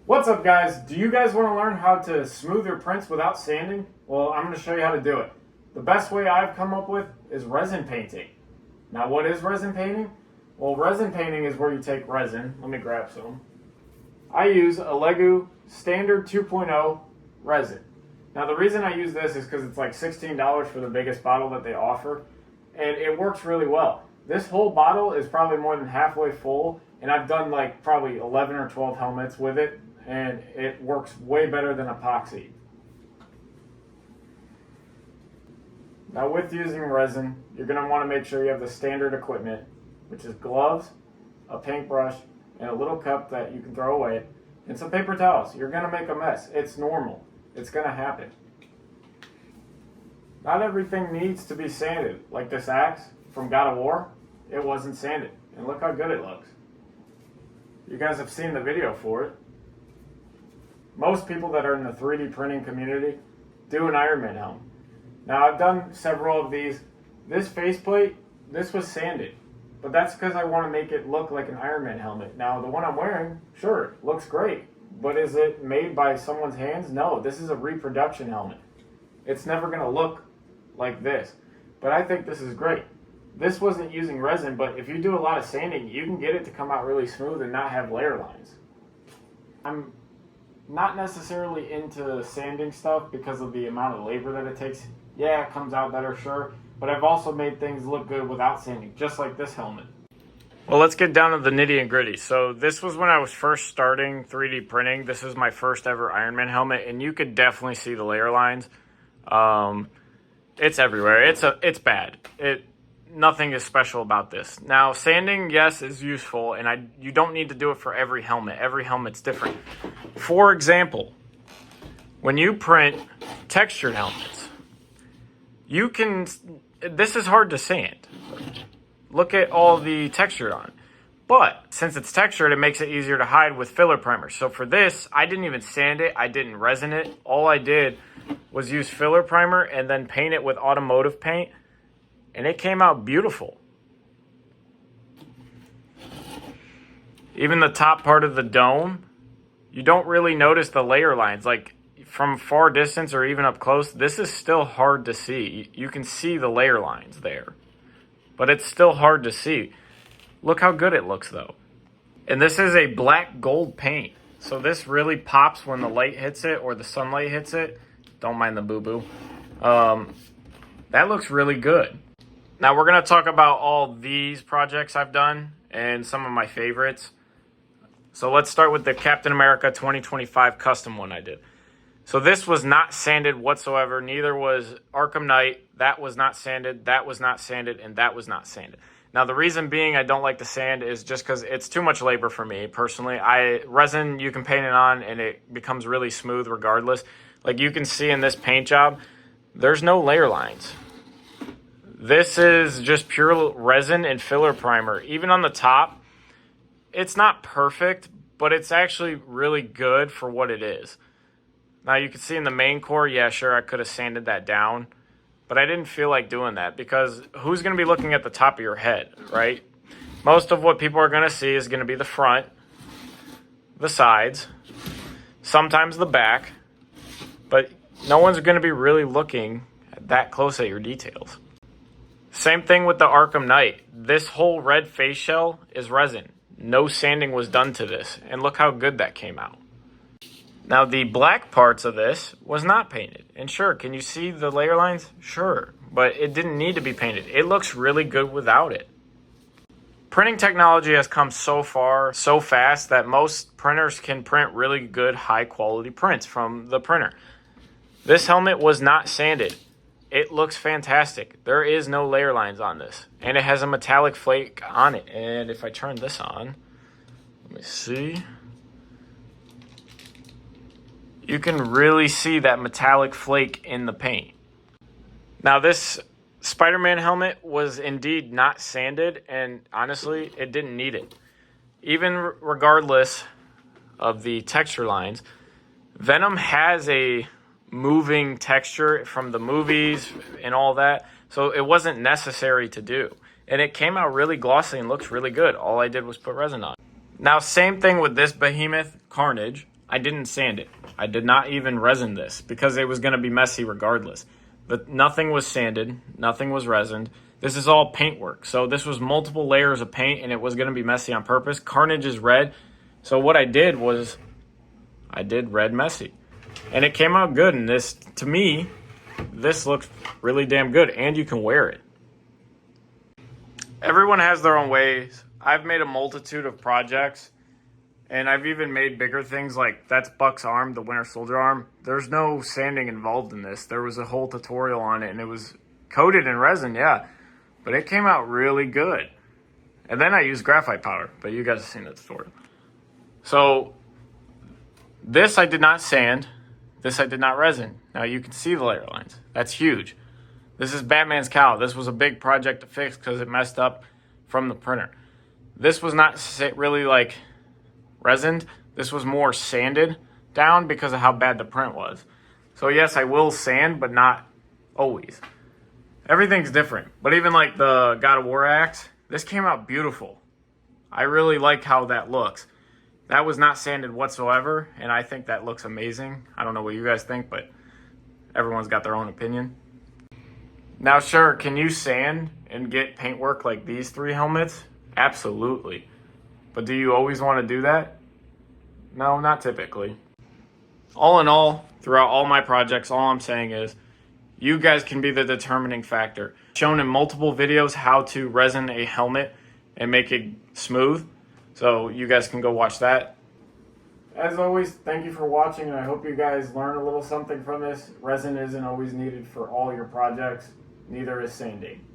What's up, guys? Do you guys want to learn how to smooth your prints without sanding? Well, I'm going to show you how to do it. The best way I've come up with is resin painting. Now, what is resin painting? Well, resin painting is where you take resin. Let me grab some. I use a Lego Standard 2.0 resin. Now, the reason I use this is because it's like $16 for the biggest bottle that they offer, and it works really well. This whole bottle is probably more than halfway full, and I've done like probably 11 or 12 helmets with it, and it works way better than epoxy. Now, with using resin, you're going to want to make sure you have the standard equipment, which is gloves, a paintbrush, and a little cup that you can throw away, and some paper towels. You're going to make a mess. It's normal. It's going to happen. Not everything needs to be sanded. Like this axe from God of War, it wasn't sanded. And look how good it looks. You guys have seen the video for it. Most people that are in the 3D printing community do an Iron Man helm. Now, I've done several of these. This faceplate, this was sanded. But that's because I want to make it look like an Iron Man helmet. Now, the one I'm wearing, sure, looks great. But is it made by someone's hands? No, this is a reproduction helmet. It's never going to look like this. But I think this is great. This wasn't using resin, but if you do a lot of sanding, you can get it to come out really smooth and not have layer lines. I'm not necessarily into sanding stuff because of the amount of labor that it takes. Yeah, it comes out better, sure. But I've also made things look good without sanding, just like this helmet. Well, let's get down to the nitty and gritty. So this was when I was first starting 3D printing. This is my first ever Iron Man helmet, and you could definitely see the layer lines. It's everywhere. It's bad. Nothing is special about this. Now, sanding, yes, is useful, and you don't need to do it for every helmet. Every helmet's different. For example, when you print textured helmets, this is hard to sand. Look at all the texture on it. But since it's textured, it makes it easier to hide with filler primer. So for this, I didn't even sand it. I didn't resin it. All I did was use filler primer and then paint it with automotive paint. And it came out beautiful. Even the top part of the dome, you don't really notice the layer lines. Like from far distance or even up close, this is still hard to see. You can see the layer lines there. But it's still hard to see. Look how good it looks though. And this is a black gold paint. So this really pops when the light hits it or the sunlight hits it. Don't mind the boo-boo. That looks really good. Now we're going to talk about all these projects I've done and some of my favorites. So let's start with the Captain America 2025 custom one I did. So this was not sanded whatsoever. Neither was Arkham Knight. That was not sanded. That was not sanded. And that was not sanded. Now the reason being I don't like the sand is just because it's too much labor for me personally. Resin, you can paint it on and it becomes really smooth regardless. Like you can see in this paint job, there's no layer lines. This is just pure resin and filler primer. Even on the top, it's not perfect, but it's actually really good for what it is. Now you can see in the main core, yeah, sure, I could have sanded that down, but I didn't feel like doing that because who's going to be looking at the top of your head, right? Most of what people are going to see is going to be the front, the sides, sometimes the back, but no one's going to be really looking that close at your details. Same thing with the Arkham Knight. This whole red face shell is resin. No sanding was done to this, and look how good that came out. Now the black parts of this was not painted. And sure, can you see the layer lines? Sure, but it didn't need to be painted. It looks really good without it. Printing technology has come so far, so fast that most printers can print really good high quality prints from the printer. This helmet was not sanded. It looks fantastic. There is no layer lines on this. And it has a metallic flake on it. And if I turn this on, let me see. You can really see that metallic flake in the paint. Now this Spider-Man helmet was indeed not sanded. And honestly, it didn't need it. Even regardless of the texture lines, Venom has a moving texture from the movies and all that, so it wasn't necessary to do, and it came out really glossy and looks really good. All I did was put resin on. Now same thing with this behemoth Carnage. I didn't sand it. I did not even resin this because it was going to be messy regardless. But nothing was sanded, nothing was resined. This is all paint work. So this was multiple layers of paint and it was going to be messy on purpose. Carnage is red. So what I did was I did red messy. And it came out good. And this, to me, this looks really damn good. And you can wear it. Everyone has their own ways. I've made a multitude of projects. And I've even made bigger things like that's Buck's arm, the Winter Soldier arm. There's no sanding involved in this. There was a whole tutorial on it and it was coated in resin, yeah. But it came out really good. And then I used graphite powder, but you guys have seen the tutorial. So this I did not sand. This I did not resin. Now you can see the layer lines. That's huge. This is Batman's cowl. This was a big project to fix because it messed up from the printer. This was not really like resined. This was more sanded down because of how bad the print was. So yes, I will sand, but not always. Everything's different. But even like the God of War axe, this came out beautiful. I really like how that looks. That was not sanded whatsoever, and I think that looks amazing. I don't know what you guys think, but everyone's got their own opinion. Now sure, can you sand and get paintwork like these 3 helmets? Absolutely. But do you always want to do that? No, not typically. All in all, throughout all my projects, all I'm saying is you guys can be the determining factor. Shown in multiple videos how to resin a helmet and make it smooth. So you guys can go watch that. As always, thank you for watching, and I hope you guys learn a little something from this. Resin isn't always needed for all your projects. Neither is sanding.